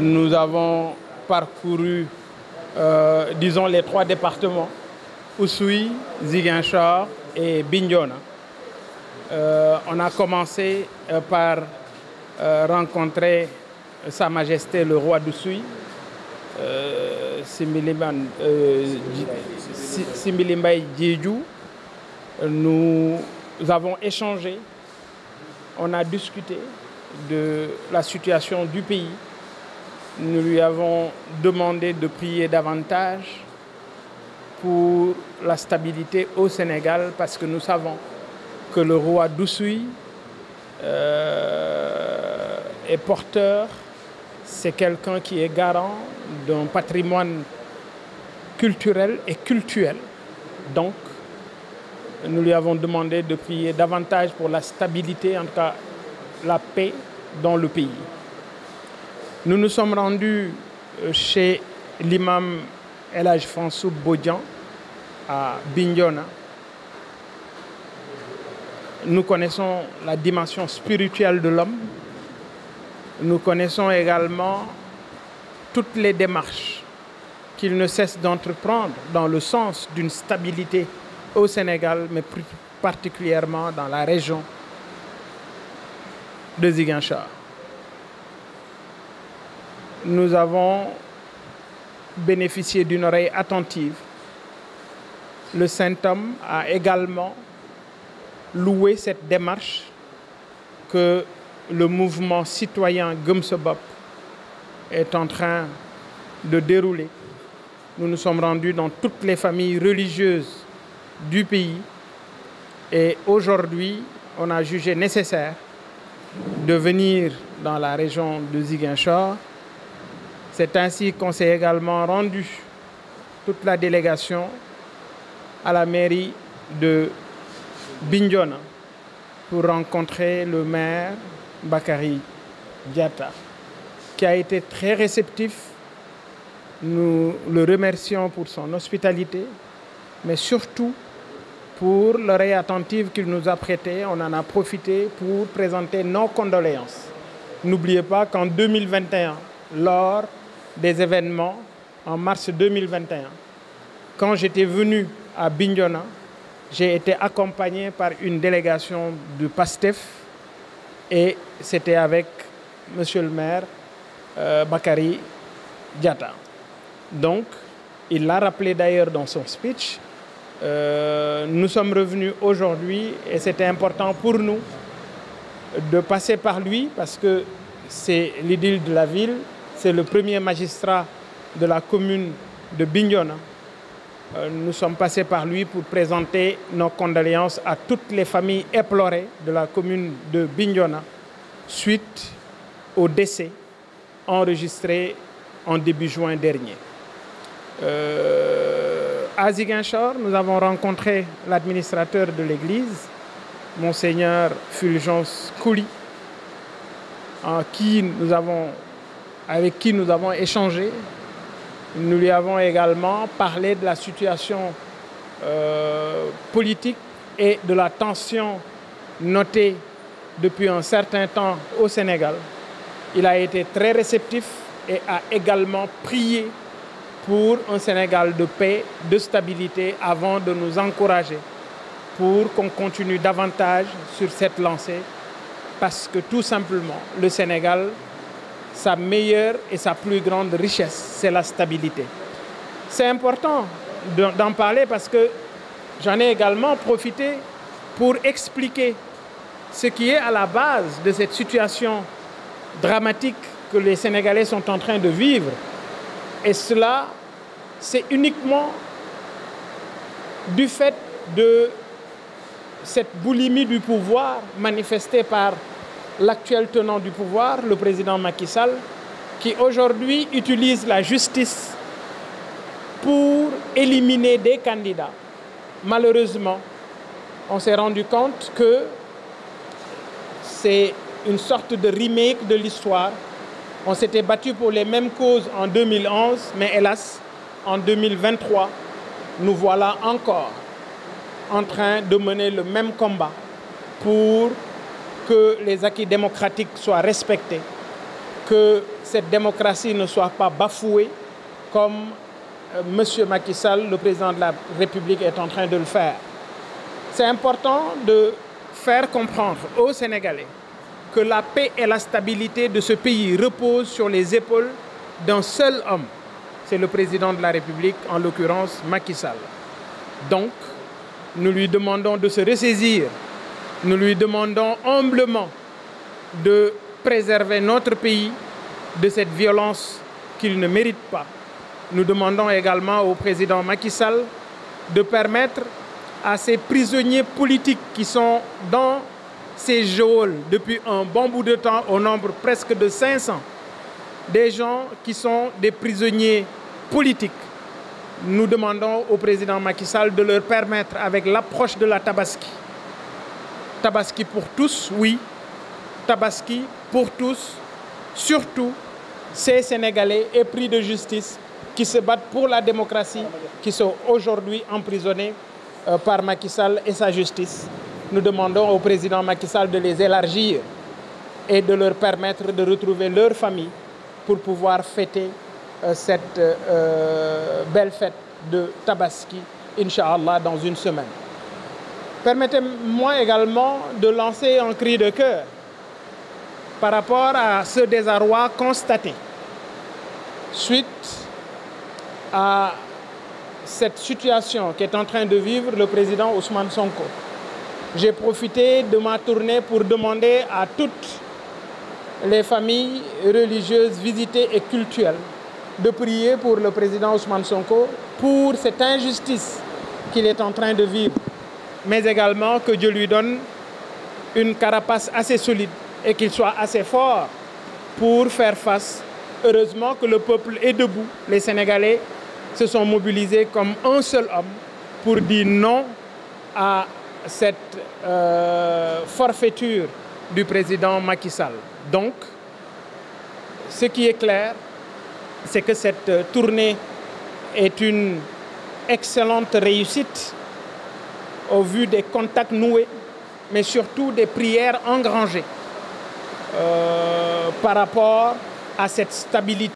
Nous avons parcouru, disons, les 3 départements, Oussouye, Ziguinchor et Bignona. On a commencé par rencontrer Sa Majesté le roi d'Oussouye, Simbilimbay Djidjou. Nous avons échangé, on a discuté de la situation du pays. Nous lui avons demandé de prier davantage pour la stabilité au Sénégal parce que nous savons que le roi d'Oussouye est porteur, c'est quelqu'un qui est garant d'un patrimoine culturel et cultuel. Donc, nous lui avons demandé de prier davantage pour la stabilité, en tout cas la paix dans le pays. Nous nous sommes rendus chez l'imam El Hadj François Bodian à Bignona. Nous connaissons la dimension spirituelle de l'homme. Nous connaissons également toutes les démarches qu'il ne cesse d'entreprendre dans le sens d'une stabilité au Sénégal, mais plus particulièrement dans la région de Ziguinchor. Nous avons bénéficié d'une oreille attentive. Le Saint-Homme a également loué cette démarche que le mouvement citoyen Gëm Sa Bopp est en train de dérouler. Nous nous sommes rendus dans toutes les familles religieuses du pays et aujourd'hui, on a jugé nécessaire de venir dans la région de Ziguinchor. C'est ainsi qu'on s'est également rendu, toute la délégation, à la mairie de Bignona pour rencontrer le maire Bakary Diatta, qui a été très réceptif. Nous le remercions pour son hospitalité, mais surtout pour l'oreille attentive qu'il nous a prêtée. On en a profité pour présenter nos condoléances. N'oubliez pas qu'en 2021, lors des événements, en mars 2021, quand j'étais venu à Bignona, j'ai été accompagné par une délégation de PASTEF et c'était avec monsieur le maire Bakary Diatta. Donc, il l'a rappelé d'ailleurs dans son speech, nous sommes revenus aujourd'hui et c'était important pour nous de passer par lui parce que c'est l'édile de la ville, c'est le premier magistrat de la commune de Bignona. Nous sommes passés par lui pour présenter nos condoléances à toutes les familles éplorées de la commune de Bignona suite au décès enregistré en début juin dernier. À Ziguinchor, nous avons rencontré l'administrateur de l'église, Monseigneur Fulgence Kouli, avec qui nous avons échangé. Nous lui avons également parlé de la situation politique et de la tension notée depuis un certain temps au Sénégal. Il a été très réceptif et a également prié pour un Sénégal de paix, de stabilité, avant de nous encourager pour qu'on continue davantage sur cette lancée, parce que tout simplement, le Sénégal, sa meilleure et sa plus grande richesse, c'est la stabilité. C'est important d'en parler parce que j'en ai également profité pour expliquer ce qui est à la base de cette situation dramatique que les Sénégalais sont en train de vivre. Et cela, c'est uniquement du fait de cette boulimie du pouvoir manifestée par l'actuel tenant du pouvoir, le président Macky Sall, qui aujourd'hui utilise la justice pour éliminer des candidats. Malheureusement, on s'est rendu compte que c'est une sorte de remake de l'histoire. On s'était battu pour les mêmes causes en 2011, mais hélas, en 2023, nous voilà encore en train de mener le même combat pour que les acquis démocratiques soient respectés que cette démocratie ne soit pas bafouée comme M. Macky Sall, le président de la République, est en train de le faire. C'est important de faire comprendre aux Sénégalais que la paix et la stabilité de ce pays reposent sur les épaules d'un seul homme. C'est le président de la République, en l'occurrence Macky Sall. Donc, nous lui demandons de se ressaisir. Nous lui demandons humblement de préserver notre pays de cette violence qu'il ne mérite pas. Nous demandons également au président Macky Sall de permettre à ces prisonniers politiques qui sont dans ces geôles depuis un bon bout de temps, au nombre presque de 500, des gens qui sont des prisonniers politiques. Nous demandons au président Macky Sall de leur permettre, avec l'approche de la Tabaski, Tabaski pour tous, oui, Tabaski pour tous, surtout ces Sénégalais épris de justice qui se battent pour la démocratie, qui sont aujourd'hui emprisonnés par Macky Sall et sa justice. Nous demandons au président Macky Sall de les élargir et de leur permettre de retrouver leur famille pour pouvoir fêter cette belle fête de Tabaski, Inch'Allah, dans une semaine. Permettez-moi également de lancer un cri de cœur par rapport à ce désarroi constaté suite à cette situation qu'est en train de vivre le président Ousmane Sonko. J'ai profité de ma tournée pour demander à toutes les familles religieuses visitées et cultuelles de prier pour le président Ousmane Sonko, pour cette injustice qu'il est en train de vivre, mais également que Dieu lui donne une carapace assez solide et qu'il soit assez fort pour faire face. Heureusement que le peuple est debout. Les Sénégalais se sont mobilisés comme un seul homme pour dire non à cette forfaiture du président Macky Sall. Donc, ce qui est clair, c'est que cette tournée est une excellente réussite au vu des contacts noués, mais surtout des prières engrangées par rapport à cette stabilité.